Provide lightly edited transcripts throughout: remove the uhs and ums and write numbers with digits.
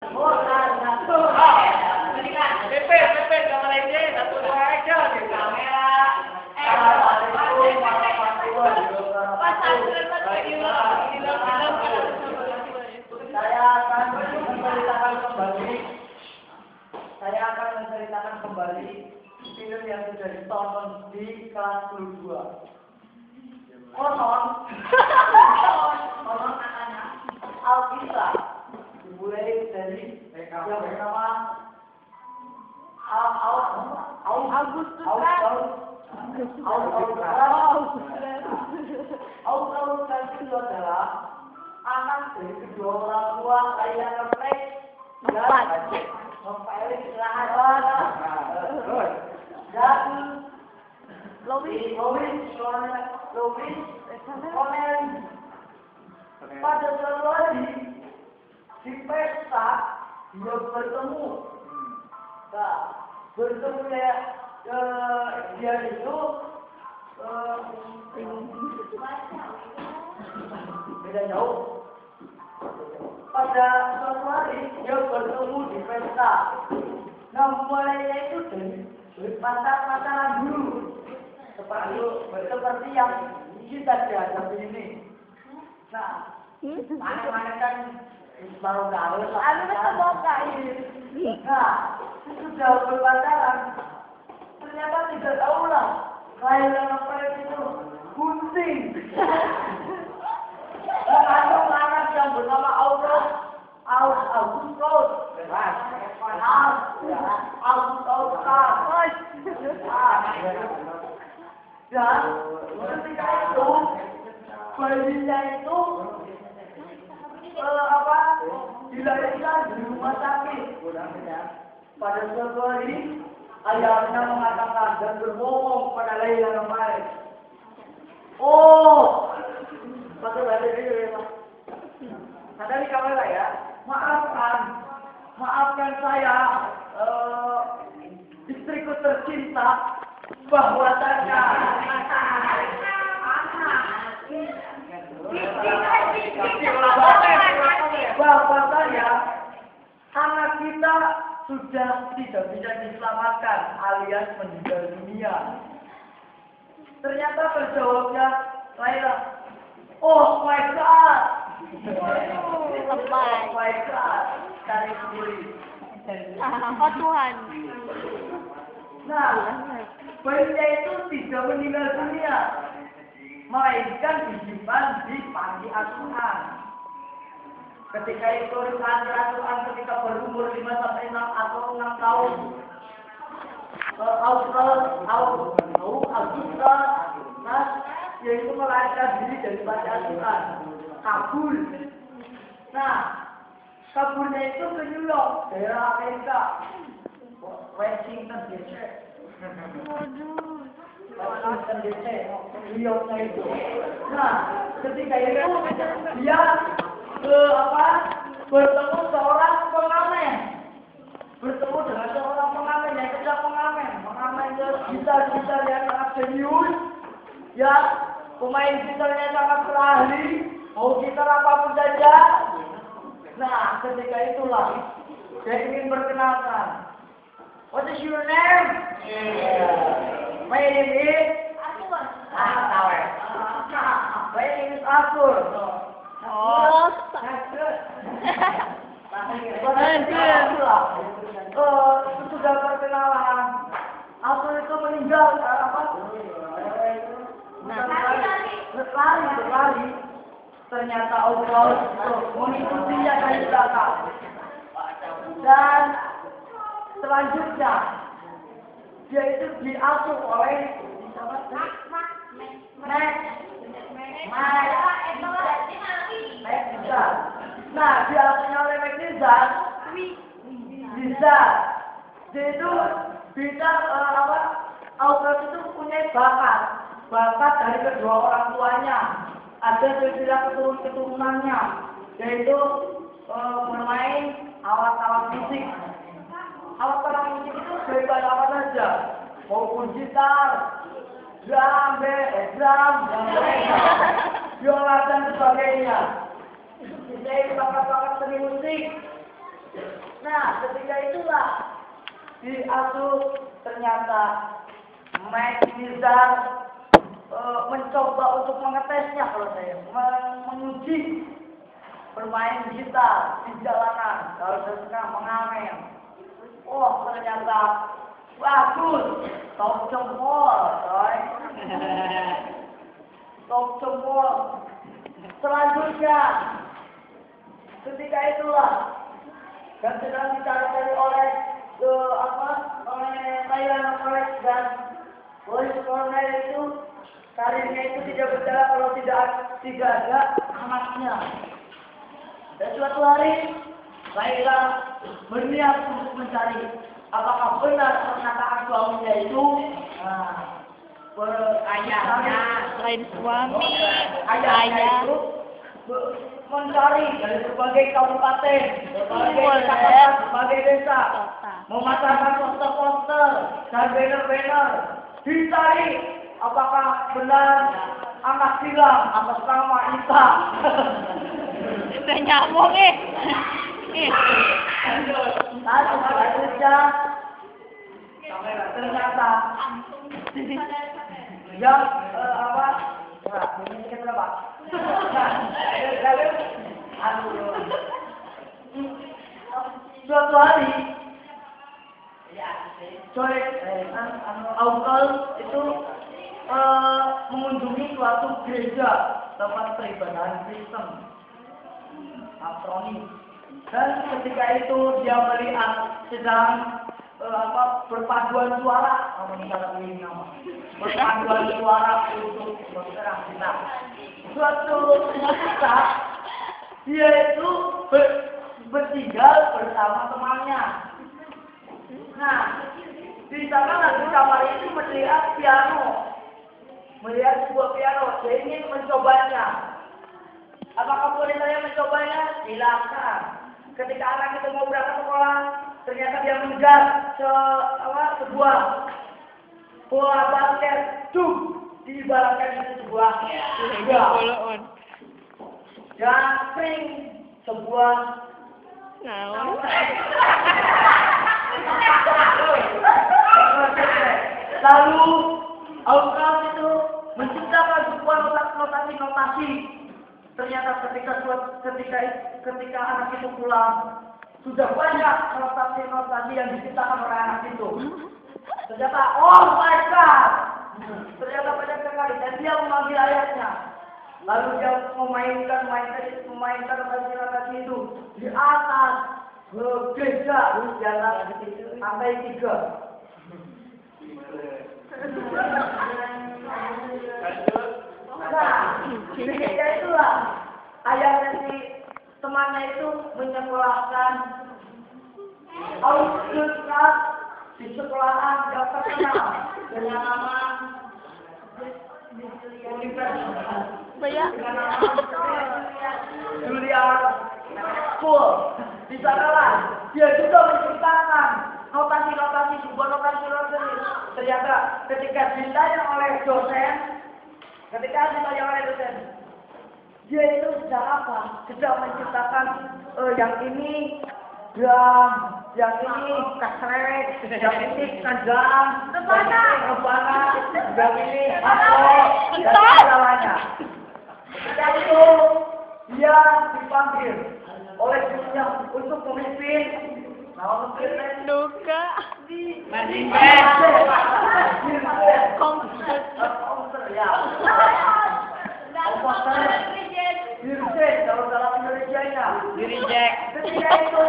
Pepet kamera ini satu dua aja di kamera. Saya akan menceritakan kembali film yang sudah ditonton di kelas 22. Konon katanya Alkisah dimulai dari yang bernama Augustus itu adalah anak dari kedua orang tua kaya ngeplek dan ngepelik dan Louis Connelly. Pada suatu hari di pesta dia bertemu. Nah, bertemunya dia itu beda jauh. Pada suatu hari dia bertemu di pesta. Nah, mulainya itu dari pacaran dulu. Seperti yang kita hadapi ini. Nah, mana kan baru gaul. Nah, sudah berpacaran. Ternyata tidak tahu lah. Kelahiran apa itu gunting. Mengandung anak yang bernama Augustus. Dan ketika itu bayinya itu dilahirkan di rumah sakit. Pada suatu hari ayahnya mengatakan dan berbohong pada Laila kemarin. Oh, pakai bahasa Inggris ya, Pak. Ada di kamera ya. Maafkan saya, istriku tercinta. Bahwasanya anak kita sudah tidak bisa diselamatkan alias meninggal dunia. Ternyata terjawabnya Laila, oh my god, cari sendiri. Oh Tuhan. Nah, bayinya itu tidak meninggal dunia, melainkan disimpan di panti asuhan. Ketika itu di panti asuhan ketika berumur 5 sampai 6 atau 6 tahun, yaitu melarikan diri dari panti asuhan, kabur. Nah, kaburnya itu ke New York, daerah Amerika, Washington DC. Washington DC, New Yorknya itu. Nah, ketika itu dia bertemu seorang pengamen. Bertemu dengan seorang pengamen yang sedang mengamen gitar yang sangat serius, ya, pemain gitarnya sangat ahli, mau gitar apapun saja. Nah, ketika itulah dia ingin berkenalan. What is your name? My name is Akur. My name is Akur. Oh. Sudah perkenalan. Akur itu meninggal berlari. Ternyata Allah mengikutinya dari belakang. Dan selanjutnya dia itu diasuh oleh Magnizar. Nah, diasuhnya oleh Magnizar. Dia itu bisa Augustus itu punya bakat dari kedua orang tuanya. Ada silsilah keturunannya, yaitu bermain alat-alat musik. Alat-alat musik itu bebas apa saja, maupun gitar, drum, biola dan sebagainya. Dia itu bakat-bakat seni musik. Nah, ketika itulah diasuh ternyata Nizar mencoba untuk mengetesnya kalau saya menguji bermain gitar di jalanan kalau sedang mengamen. Oh ternyata bagus, top jempol, coy. Top jempol. Selanjutnya, ketika itulah dan sedang dicari-cari oleh Ryan Alex dan Boris Cornell itu karirnya itu tidak berjalan kalau tidak ada anaknya. Dan suatu hari Laila berniat untuk mencari apakah benar perkataan suaminya itu ayahnya lain suami ayah itu mencari dari berbagai kabupaten, berbagai kecamatan, berbagai desa, memasarkan poster-poster dan banner-banner, dicari apakah benar anak silam atas nama Ita. Udah nyambung Selanjutnya ternyata yang ini kita berapa? Suatu hari Aukal itu mengunjungi suatu gereja tempat peribadahan Kristen Aproni. Dan ketika itu dia melihat sedang berpaduan suara, berpaduan suara untuk berserah kita. Suatu saat dia itu bertinggal bersama temannya. Nah, di sana di kamar itu melihat piano, melihat sebuah piano. Dia ingin mencobanya. Apakah boleh saya mencobanya? Silakan. Ketika anak itu mau berangkat sekolah, ternyata dia mengejar sebuah bola basket, diibaratkan itu sebuah dan spring sebuah lalu Aukal itu menciptakan sebuah notasi. Ternyata ketika anak itu pulang, sudah banyak notasi yang diciptakan oleh anak itu. Ternyata, oh my God! Ternyata banyak sekali. Dan dia memanggil ayahnya. Lalu dia memainkan notasi itu di atas gereja di atas lantai 3. Nah, ketika itulah ayahnya si temannya itu menyekolahkan Augustus di sekolahan yang terkenal dengan nama Universitas dengan nama Julian School. Di sanalah dia juga menciptakan sebuah notasi. Ternyata ketika ditanya oleh dosen, dia itu sedang apa? Sedang menciptakan yang ini drum, yang ini kasret, yang ini kandang, rebana, yang ini hardrock, dan segalanya. Ketika itu dia dipanggil oleh gurunya untuk memimpin duka dirjen kalau dalam Indonesia direject. ketika itu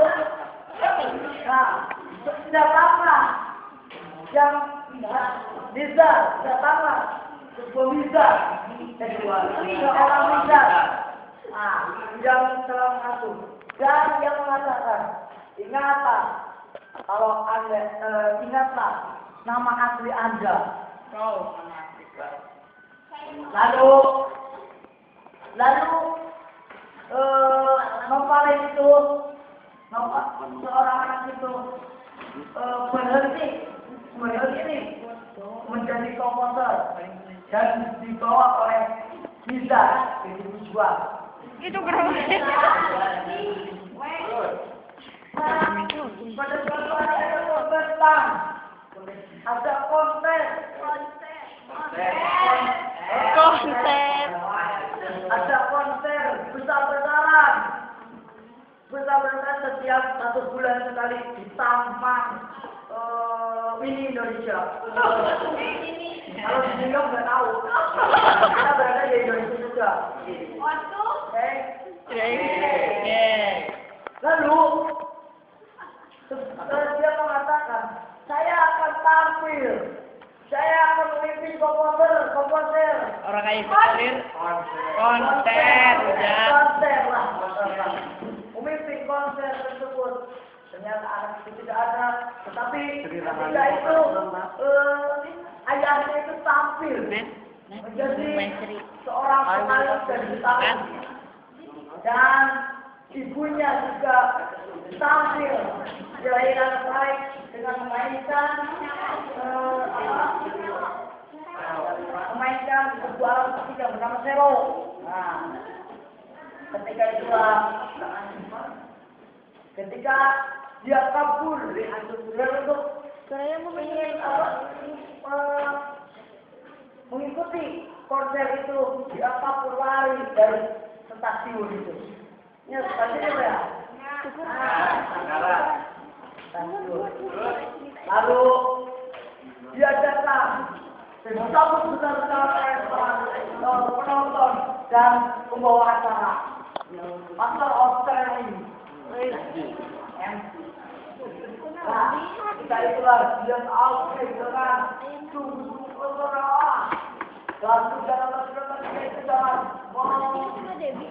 tidak lama yang Nizar tidak lama sebuah Nizar seorang Nizar yang salah satu dan yang mengatakan ingatlah kalau Anda ingatlah nama asli Anda. Lalu seorang anak itu berhenti menjadi komposer dan dibawa oleh Nizar itu dijual. Itu keren. Pada suatu hari ada pembentang. Ada konser. Konser. Ada konser besar-besaran. Besar-besaran setiap 1 bulan sekali di Taman Mini Indonesia. Kalau di New York nggak tahu. Kita berada di Indonesia juga. Lalu dia mengatakan, saya akan tampil, saya akan memimpin komposer. Orang kayak konser. Konser udah. Konser lah. Memimpin konser tersebut. Ternyata anak itu tidak ada, tetapi ketika itu ayahnya itu tampil menjadi seorang pemain dan gitaris, dan ibunya juga tampil berlainan baik dengan memainkan sebuah alat musik yang bernama selo. Nah, ketika itulah ketika dia kabur dan untuk ingin mengikuti konser itu, dia kabur lari dari stasiun itu. Ini stasiun ya? Stasiun. Lalu dia datang dan cabut besar-besaran penonton dan pembawa acara. Master of Ceremony. Nah, kita itulah dia outfit dengan sungguh-sungguh berdoa. Lalu dalam itu jangan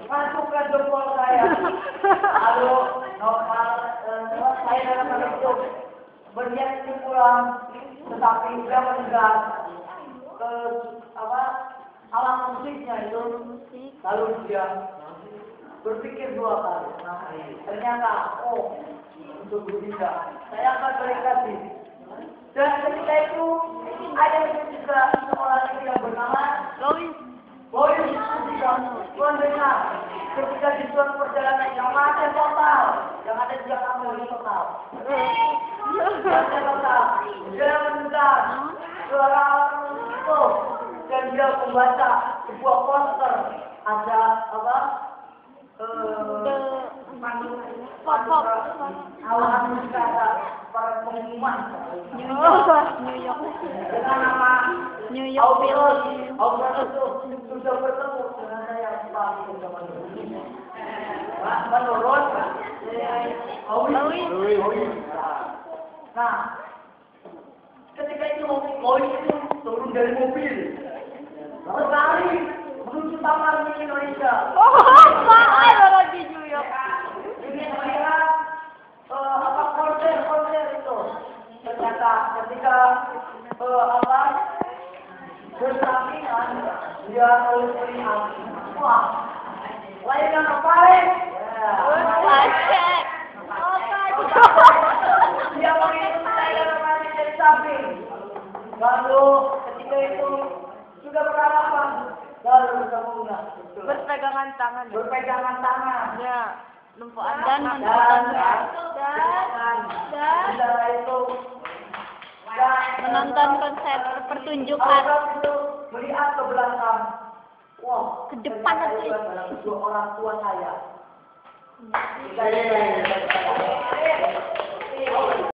masukkan jempol saya. Lalu saya dalam hal itu berniat pulang, tetapi dia meninggal ke alat musiknya itu. Lalu dia berpikir 2 kali. Ternyata, untuk tidak, saya akan berikan. Dan ketika itu ada juga seorang yang bernama Lois juga mendengar ketika di suatu perjalanan yang ada total, yang ada juga kamu total. Dia mendengar suara itu dan dia membaca sebuah poster, ada awalan musika para pengumuman New York. dengan nama New York film. Augustus itu sudah bertemu dengan saya Pak menurut Louis. Nah, ketika itu Louis itu turun dari mobil berlari menuju Taman Mini Indonesia. Lagi New York. Ingin melihat konser itu. Ternyata ketika bersampingan dia melihat, wah, layanan terbaik. Dia mengikuti layanan terbaik dari samping. Lalu ketika itu sudah berhadapan, lalu bertemu Berpegangan tangan. Ya. Dan menonton konser pertunjukan. Itu melihat ke belakang. Wah, Ke depan ternyata aja. itu adalah kedua orang tua saya.